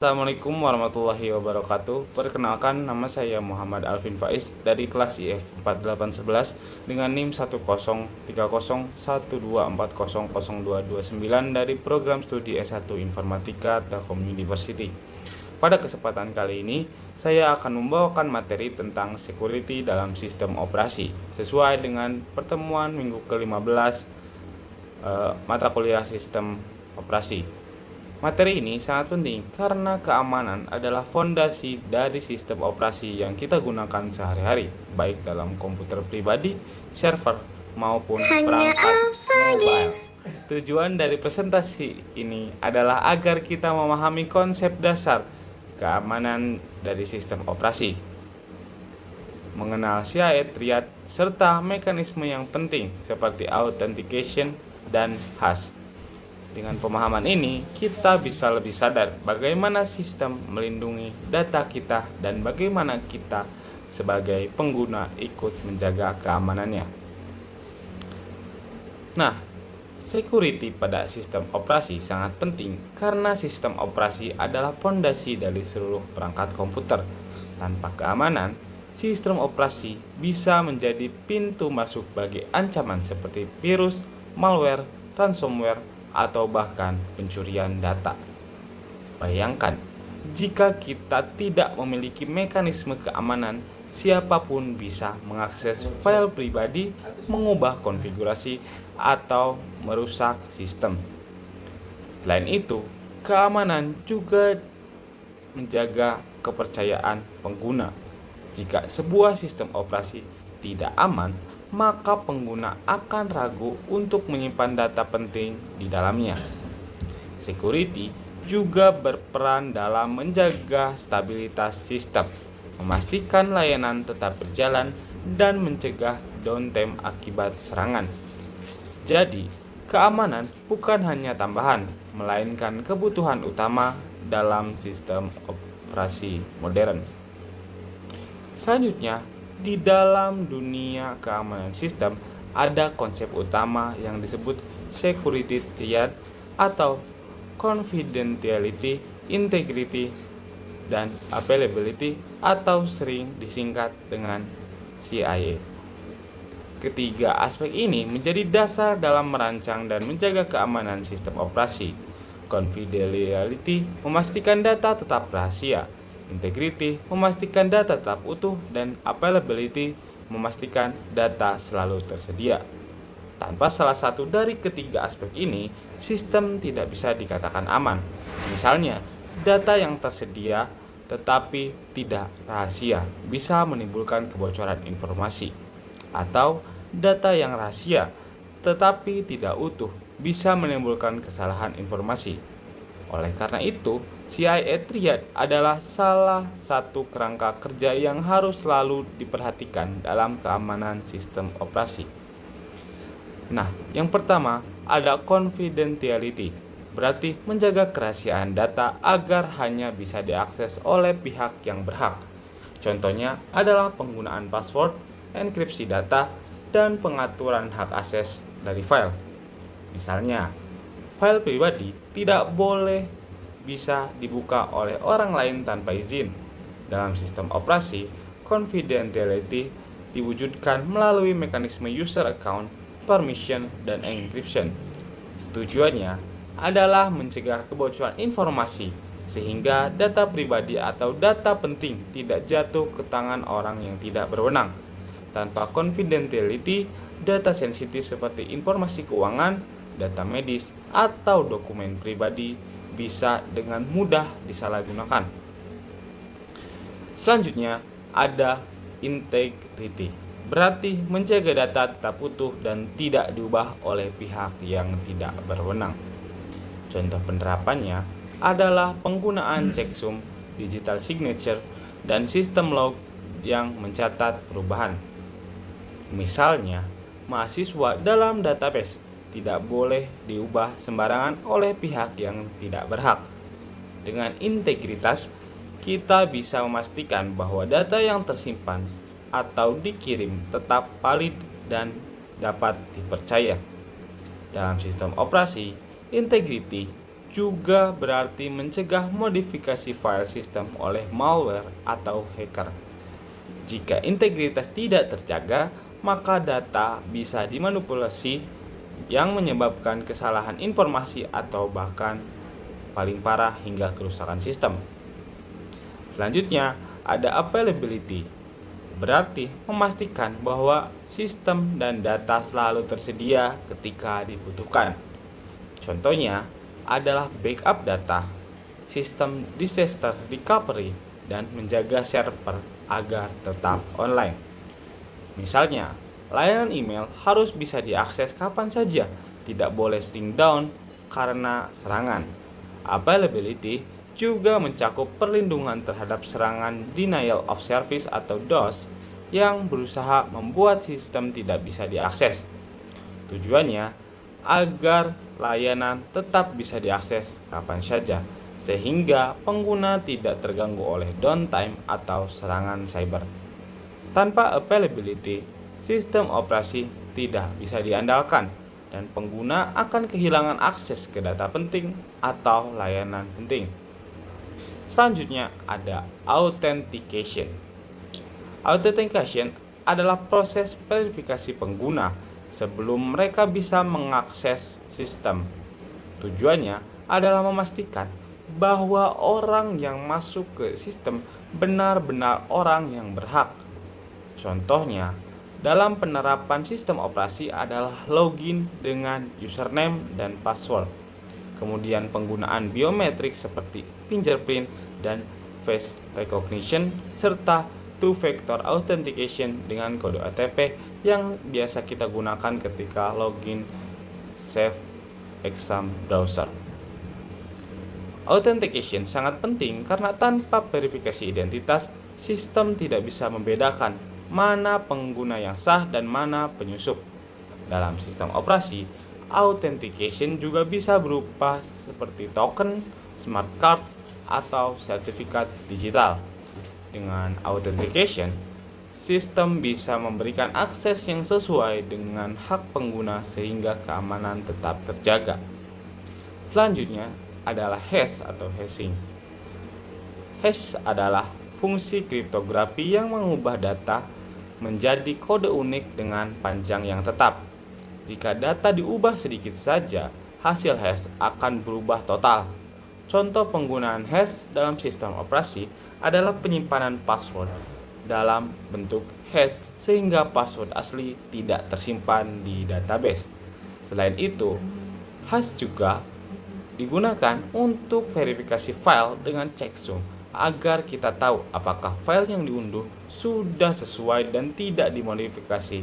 Assalamualaikum warahmatullahi wabarakatuh. Perkenalkan, nama saya Muhammad Alvin Faiz dari kelas IF 4811 dengan NIM 1030124002229 dari program studi S1 Informatika Telkom University. Pada kesempatan kali ini, saya akan membawakan materi tentang security dalam sistem operasi sesuai dengan pertemuan minggu ke-15 mata kuliah sistem operasi. Materi ini sangat penting karena keamanan adalah fondasi dari sistem operasi yang kita gunakan sehari-hari, baik dalam komputer pribadi, server, maupun perangkat mobile. Tujuan dari presentasi ini adalah agar kita memahami konsep dasar keamanan dari sistem operasi, mengenal SHA, triad, serta mekanisme yang penting seperti authentication dan hash. Dengan pemahaman ini, kita bisa lebih sadar bagaimana sistem melindungi data kita dan bagaimana kita sebagai pengguna ikut menjaga keamanannya. Nah, security pada sistem operasi sangat penting karena sistem operasi adalah fondasi dari seluruh perangkat komputer. Tanpa keamanan, sistem operasi bisa menjadi pintu masuk bagi ancaman seperti virus, malware, ransomware, atau bahkan pencurian data. Bayangkan, jika kita tidak memiliki mekanisme keamanan, siapapun bisa mengakses file pribadi, mengubah konfigurasi, atau merusak sistem. Selain itu, keamanan juga menjaga kepercayaan pengguna. Jika sebuah sistem operasi tidak aman, maka pengguna akan ragu untuk menyimpan data penting di dalamnya. Security juga berperan dalam menjaga stabilitas sistem, memastikan layanan tetap berjalan, dan mencegah downtime akibat serangan. Jadi, keamanan bukan hanya tambahan, melainkan kebutuhan utama dalam sistem operasi modern. Selanjutnya, di dalam dunia keamanan sistem, ada konsep utama yang disebut security triad atau confidentiality, integrity, dan availability atau sering disingkat dengan CIA. Ketiga aspek ini menjadi dasar dalam merancang dan menjaga keamanan sistem operasi. Confidentiality memastikan data tetap rahasia, integrity memastikan data tetap utuh, dan availability memastikan data selalu tersedia. Tanpa salah satu dari ketiga aspek ini, sistem tidak bisa dikatakan aman. Misalnya, data yang tersedia tetapi tidak rahasia bisa menimbulkan kebocoran informasi, atau data yang rahasia tetapi tidak utuh bisa menimbulkan kesalahan informasi. Oleh karena itu, CIA Triad adalah salah satu kerangka kerja yang harus selalu diperhatikan dalam keamanan sistem operasi. Nah, yang pertama ada confidentiality, berarti menjaga kerahasiaan data agar hanya bisa diakses oleh pihak yang berhak. Contohnya adalah penggunaan password, enkripsi data, dan pengaturan hak akses dari file. Misalnya, file pribadi tidak boleh bisa dibuka oleh orang lain tanpa izin. Dalam sistem operasi, confidentiality diwujudkan melalui mekanisme user account, permission, dan encryption. Tujuannya adalah mencegah kebocoran informasi sehingga data pribadi atau data penting tidak jatuh ke tangan orang yang tidak berwenang. Tanpa confidentiality, data sensitif seperti informasi keuangan, data medis, atau dokumen pribadi bisa dengan mudah disalahgunakan. Selanjutnya ada integrity, berarti menjaga data tetap utuh dan tidak diubah oleh pihak yang tidak berwenang. Contoh penerapannya adalah penggunaan checksum, digital signature, dan sistem log yang mencatat perubahan. Misalnya, mahasiswa dalam database tidak boleh diubah sembarangan oleh pihak yang tidak berhak. Dengan integritas, kita bisa memastikan bahwa data yang tersimpan atau dikirim tetap valid dan dapat dipercaya. Dalam sistem operasi, integrity juga berarti mencegah modifikasi file sistem oleh malware atau hacker. Jika integritas tidak terjaga, maka data bisa dimanipulasi yang menyebabkan kesalahan informasi atau bahkan paling parah hingga kerusakan sistem. Selanjutnya, ada availability. Berarti memastikan bahwa sistem dan data selalu tersedia ketika dibutuhkan. Contohnya adalah backup data, sistem disaster recovery, dan menjaga server agar tetap online. Misalnya, layanan email harus bisa diakses kapan saja, tidak boleh sering down karena serangan. Availability juga mencakup perlindungan terhadap serangan denial of service atau DOS yang berusaha membuat sistem tidak bisa diakses. Tujuannya agar layanan tetap bisa diakses kapan saja, sehingga pengguna tidak terganggu oleh downtime atau serangan cyber. Tanpa availability, sistem operasi tidak bisa diandalkan dan pengguna akan kehilangan akses ke data penting atau layanan penting. Selanjutnya ada authentication. Authentication adalah proses verifikasi pengguna sebelum mereka bisa mengakses sistem. Tujuannya adalah memastikan bahwa orang yang masuk ke sistem benar-benar orang yang berhak. Contohnya, dalam penerapan sistem operasi adalah login dengan username dan password. Kemudian penggunaan biometrik seperti fingerprint dan face recognition serta two-factor authentication dengan kode OTP yang biasa kita gunakan ketika login Save Exam browser. Authentication sangat penting karena tanpa verifikasi identitas, sistem tidak bisa membedakan mana pengguna yang sah dan mana penyusup. Dalam sistem operasi, authentication juga bisa berupa seperti token, smart card, atau sertifikat digital. Dengan authentication, sistem bisa memberikan akses yang sesuai dengan hak pengguna sehingga keamanan tetap terjaga. Selanjutnya adalah hash atau hashing. Hash adalah fungsi kriptografi yang mengubah data menjadi kode unik dengan panjang yang tetap. Jika data diubah sedikit saja, hasil hash akan berubah total. Contoh penggunaan hash dalam sistem operasi adalah penyimpanan password dalam bentuk hash sehingga password asli tidak tersimpan di database. Selain itu, hash juga digunakan untuk verifikasi file dengan checksum agar kita tahu apakah file yang diunduh sudah sesuai dan tidak dimodifikasi.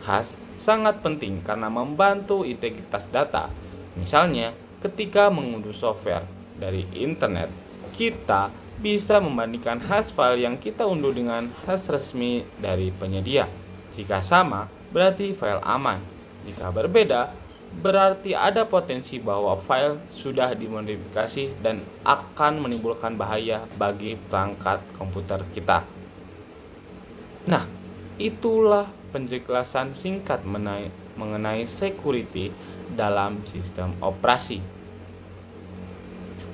Hash sangat penting karena membantu integritas data. Misalnya, ketika mengunduh software dari internet, kita bisa membandingkan hash file yang kita unduh dengan hash resmi dari penyedia. Jika sama, berarti file aman. Jika berbeda, berarti ada potensi bahwa file sudah dimodifikasi dan akan menimbulkan bahaya bagi perangkat komputer kita. Nah, itulah penjelasan singkat mengenai security dalam sistem operasi.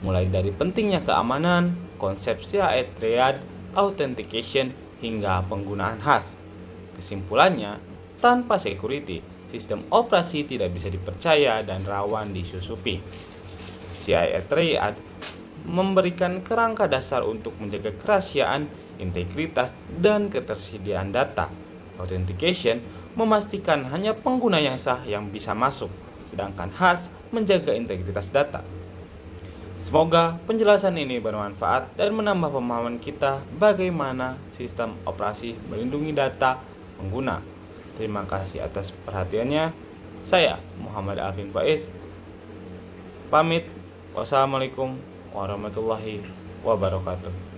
Mulai dari pentingnya keamanan, konsep CIA triad, authentication, hingga penggunaan hash. Kesimpulannya, tanpa security, sistem operasi tidak bisa dipercaya dan rawan disusupi. CIA triad memberikan kerangka dasar untuk menjaga kerahasiaan, integritas, dan ketersediaan data. Authentication memastikan hanya pengguna yang sah yang bisa masuk, sedangkan hash menjaga integritas data. Semoga penjelasan ini bermanfaat dan menambah pemahaman kita bagaimana sistem operasi melindungi data pengguna. Terima kasih atas perhatiannya. Saya Muhammad Alvin Faiz pamit. Wassalamualaikum warahmatullahi wabarakatuh.